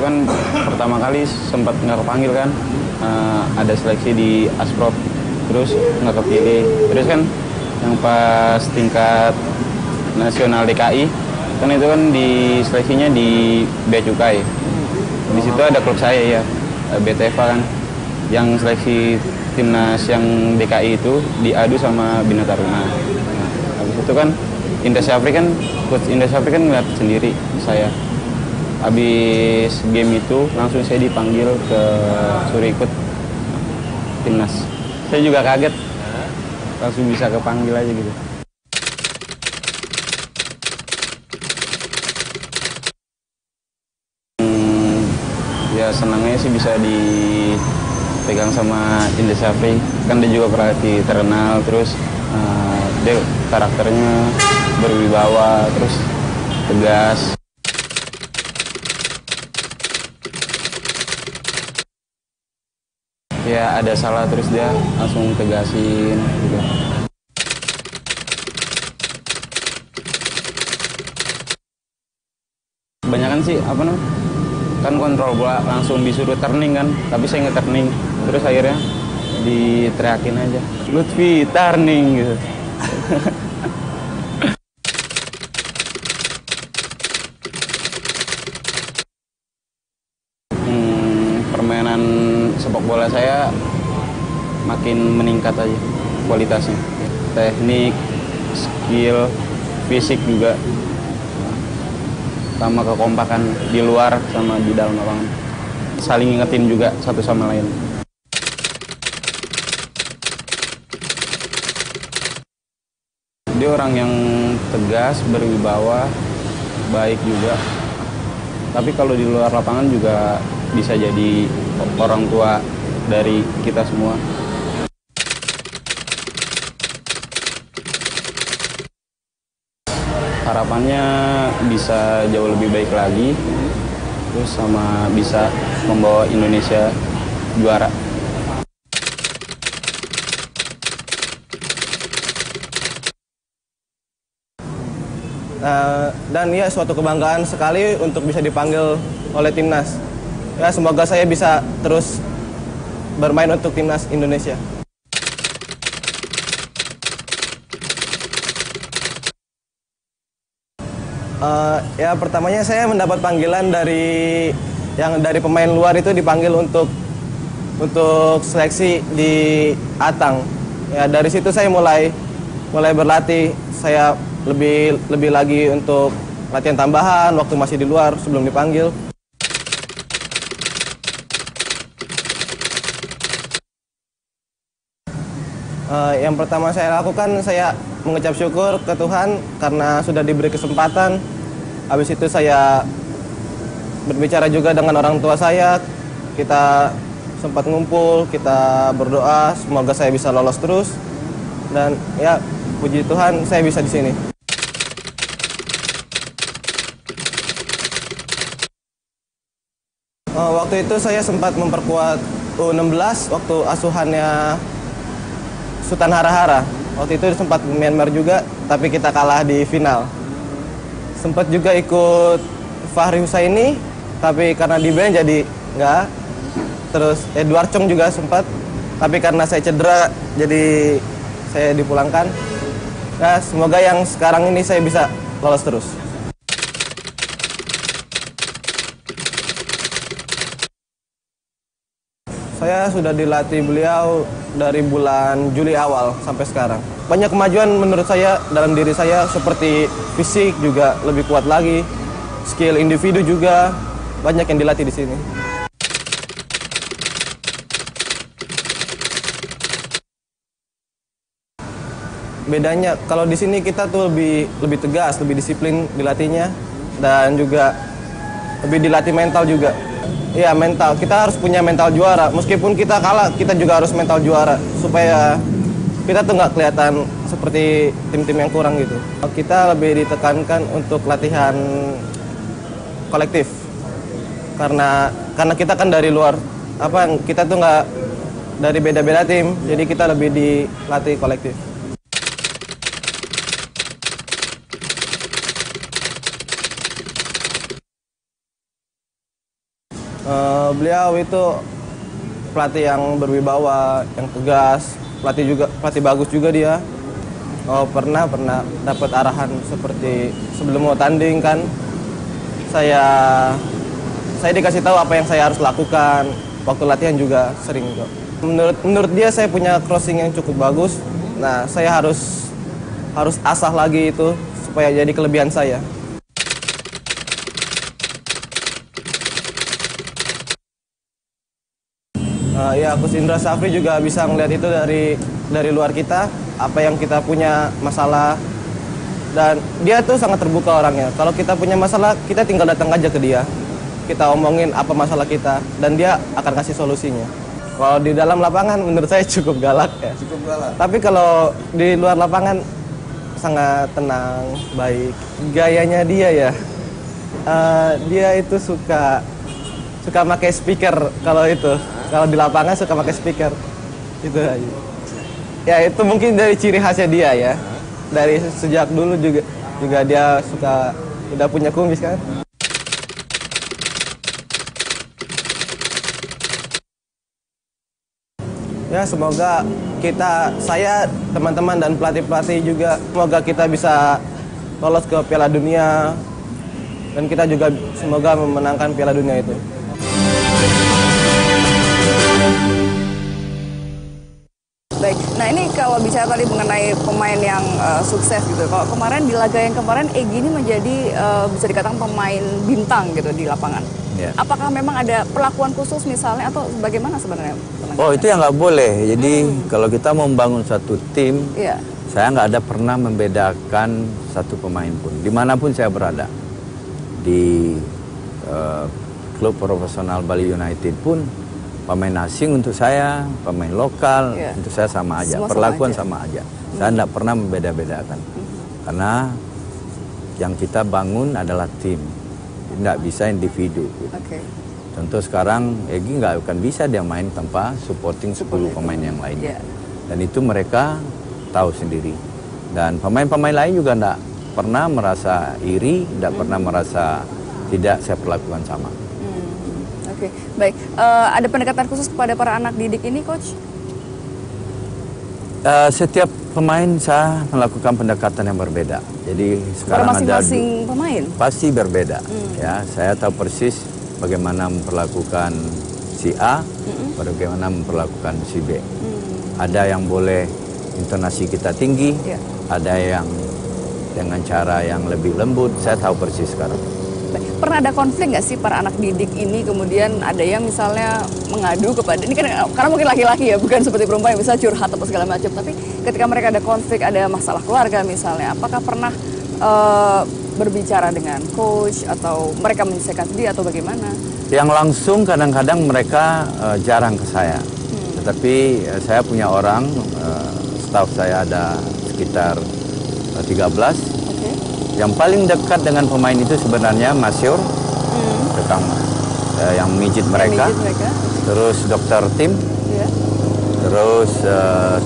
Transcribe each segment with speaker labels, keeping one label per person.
Speaker 1: kan pertama kali sempat nggak kepanggil kan, ada seleksi di Asprop, terus nggak kepilih. Terus kan yang pas tingkat nasional DKI, kan itu kan di seleksinya di Bea Cukai. Di situ ada klub saya ya, BTV kan, yang seleksi timnas yang DKI itu diadu sama Bina Taruna. Nah, habis itu kan Indra Syafri kan, coach Indra Syafri kan ngeliat sendiri saya. Habis game itu langsung saya dipanggil ke suruh ikut timnas. Saya juga kaget, langsung bisa kepanggil aja gitu. Ya senangnya sih bisa dipegang sama Indra Syafri, kan dia juga pelatih terkenal, terus dia karakternya berwibawa, terus tegas. Ya ada salah terus dia langsung tegasin gitu. Kebanyakan sih apa namanya, kan kontrol bola langsung disuruh turning kan, tapi saya nggak turning, terus akhirnya diteriakin aja, Lutfi turning gitu. Permainan sepak bola saya makin meningkat aja kualitasnya, teknik, skill, fisik juga, sama kekompakan di luar sama di dalam lapangan, saling ngingetin juga satu sama lain. Dia orang yang tegas, berwibawa, baik juga, tapi kalau di luar lapangan juga bisa jadi orang tua dari kita semua. Harapannya bisa jauh lebih baik lagi, terus sama bisa membawa Indonesia juara.
Speaker 2: Dan ya suatu kebanggaan sekali untuk bisa dipanggil oleh timnas. Ya semoga saya bisa terus bermain untuk timnas Indonesia. Ya pertamanya saya mendapat panggilan dari pemain luar, itu dipanggil untuk seleksi di Atang. Ya dari situ saya mulai berlatih. Saya lebih lagi untuk latihan tambahan waktu masih di luar sebelum dipanggil. Yang pertama saya lakukan, saya mengucap syukur ke Tuhan karena sudah diberi kesempatan. Habis itu saya berbicara juga dengan orang tua saya. Kita sempat ngumpul, kita berdoa semoga saya bisa lolos terus. Dan ya puji Tuhan saya bisa di sini. Waktu itu saya sempat memperkuat U16 waktu asuhannya Sultan Harahara. Waktu itu sempat Myanmar juga, tapi kita kalah di final. Sempat juga ikut Fahri Husaini, tapi karena di ban jadi enggak. Terus Edward Chong juga sempat, tapi karena saya cedera jadi saya dipulangkan. Nah, semoga yang sekarang ini saya bisa lolos terus. Saya sudah dilatih beliau dari bulan Juli awal sampai sekarang. Banyak kemajuan menurut saya dalam diri saya, seperti fisik juga lebih kuat lagi, skill individu juga banyak yang dilatih di sini. Bedanya kalau di sini kita tuh lebih tegas, lebih disiplin dilatihnya, dan juga lebih dilatih mental juga. Iya, mental. Kita harus punya mental juara. Meskipun kita kalah, kita juga harus mental juara supaya kita tuh nggak kelihatan seperti tim-tim yang kurang gitu. Kita lebih ditekankan untuk latihan kolektif. Karena kita kan dari luar, kita tuh nggak dari beda-beda tim, jadi kita lebih dilatih kolektif. Beliau itu pelatih yang berwibawa, yang tegas, pelatih bagus juga dia. Pernah dapat arahan seperti sebelum mau tanding kan, saya dikasih tahu apa yang saya harus lakukan. Waktu latihan juga sering kok. Menurut dia saya punya crossing yang cukup bagus. Nah, saya harus asah lagi itu supaya jadi kelebihan saya. Ya, Coach Indra Safri juga bisa ngeliat itu dari luar kita, apa yang kita punya masalah. Dan dia tuh sangat terbuka orangnya. Kalau kita punya masalah, kita tinggal datang aja ke dia. Kita omongin apa masalah kita, dan dia akan kasih solusinya. Kalau di dalam lapangan menurut saya cukup galak ya.
Speaker 3: Cukup galak.
Speaker 2: Tapi kalau di luar lapangan sangat tenang, baik. Gayanya dia ya, dia itu suka pakai speaker kalau di lapangan suka pakai speaker itu aja. Ya itu mungkin dari ciri khasnya dia ya. Dari sejak dulu juga dia udah punya kumis kan. Ya semoga saya, teman-teman dan pelatih-pelatih juga, semoga kita bisa lolos ke Piala Dunia dan kita juga semoga memenangkan Piala Dunia itu.
Speaker 4: Baik, nah ini kalau bicara tadi mengenai pemain yang sukses gitu. Kalau kemarin di laga yang kemarin Egy ini menjadi bisa dikatakan pemain bintang gitu di lapangan.
Speaker 3: Ya.
Speaker 4: Apakah memang ada perlakuan khusus misalnya atau bagaimana sebenarnya?
Speaker 3: Oh itu yang nggak boleh. Jadi kalau kita mau membangun satu tim,
Speaker 4: Iya.
Speaker 3: saya nggak ada pernah membedakan satu pemain pun. Dimanapun saya berada, di klub profesional Bali United pun, pemain asing untuk saya, pemain lokal untuk saya sama aja.
Speaker 4: Semua
Speaker 3: Perlakuan
Speaker 4: sama
Speaker 3: sama aja. Saya nggak pernah membeda-bedakan. Karena yang kita bangun adalah tim, nggak bisa individu. Gitu.
Speaker 4: Oke.
Speaker 3: Contoh sekarang Egy nggak akan bisa dia main tanpa supporting 10 pemain yang lainnya.
Speaker 4: Yeah.
Speaker 3: Dan itu mereka tahu sendiri. Dan pemain-pemain lain juga nggak pernah merasa iri, nggak pernah merasa tidak saya perlakukan sama.
Speaker 4: Oke, baik. Ada pendekatan khusus kepada para anak didik ini, Coach?
Speaker 3: Setiap pemain saya melakukan pendekatan yang berbeda. Jadi sekarang
Speaker 4: masing-masing pemain
Speaker 3: pasti berbeda. Ya, saya tahu persis bagaimana memperlakukan si A, bagaimana memperlakukan si B. Ada yang boleh intonasi kita tinggi, ada yang dengan cara yang lebih lembut. Saya tahu persis sekarang.
Speaker 4: Pernah ada konflik nggak sih para anak didik ini, kemudian ada yang misalnya mengadu kepada, ini kan karena mungkin laki-laki ya, bukan seperti perempuan yang bisa curhat atau segala macam, tapi ketika mereka ada konflik, ada masalah keluarga misalnya, apakah pernah berbicara dengan coach atau mereka menyelesaikan sendiri atau bagaimana?
Speaker 3: Yang langsung kadang-kadang mereka jarang ke saya. Tetapi saya punya orang, staf saya ada sekitar 13. Yang paling dekat dengan pemain itu sebenarnya Masyur, tukang yang mijit mereka. Terus dokter tim, terus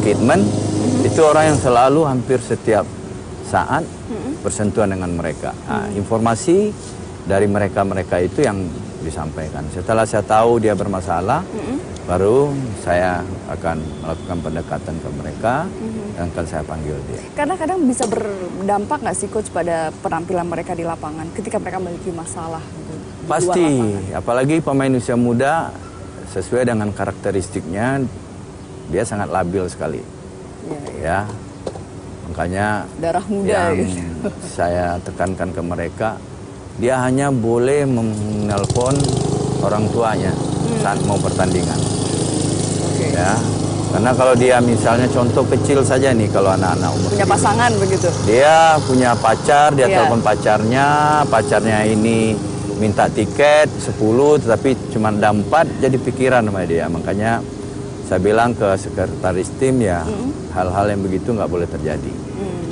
Speaker 3: Kidman. Itu orang yang selalu hampir setiap saat bersentuhan dengan mereka. Nah, informasi dari mereka itu yang disampaikan. Setelah saya tahu dia bermasalah, baru saya akan melakukan pendekatan ke mereka dan akan saya panggil dia.
Speaker 4: Karena kadang bisa berdampak nggak sih Coach pada penampilan mereka di lapangan ketika mereka memiliki masalah gitu,
Speaker 3: Pasti, apalagi pemain usia muda sesuai dengan karakteristiknya dia sangat labil sekali. Ya. Makanya
Speaker 4: darah muda
Speaker 3: yang
Speaker 4: gitu.
Speaker 3: Saya tekankan ke mereka, dia hanya boleh menelpon orang tuanya saat mau pertandingan. Ya, karena kalau dia misalnya contoh kecil saja nih, kalau anak-anak umur
Speaker 4: punya pasangan begitu.
Speaker 3: Dia punya pacar, dia telepon pacarnya ini minta tiket 10 tetapi cuma ada 4, jadi pikiran sama dia. Makanya saya bilang ke sekretaris tim ya, hal-hal yang begitu nggak boleh terjadi.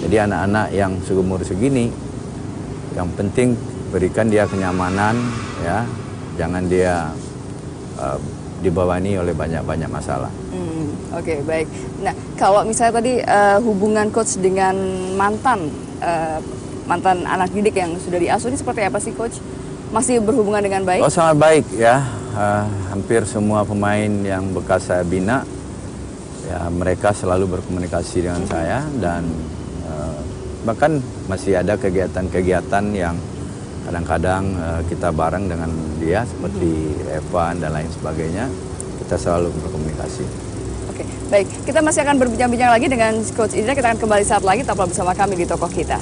Speaker 3: Jadi anak-anak yang seumur segini, yang penting berikan dia kenyamanan, ya, jangan dia dibawani oleh banyak-banyak masalah.
Speaker 4: Oke, baik. Nah, kalau misalnya tadi hubungan coach dengan mantan anak didik yang sudah diasuh ini seperti apa sih, Coach? masih berhubungan dengan baik?
Speaker 3: Oh, sangat baik ya. Hampir semua pemain yang bekas saya bina, ya mereka selalu berkomunikasi dengan saya, dan bahkan masih ada kegiatan-kegiatan yang kadang-kadang kita bareng dengan dia, seperti Evan dan lain sebagainya. Kita selalu berkomunikasi.
Speaker 4: Oke, baik. Kita masih akan berbincang-bincang lagi dengan Coach Indra. Kita akan kembali saat lagi, tetaplah bersama kami di Tokoh Kita.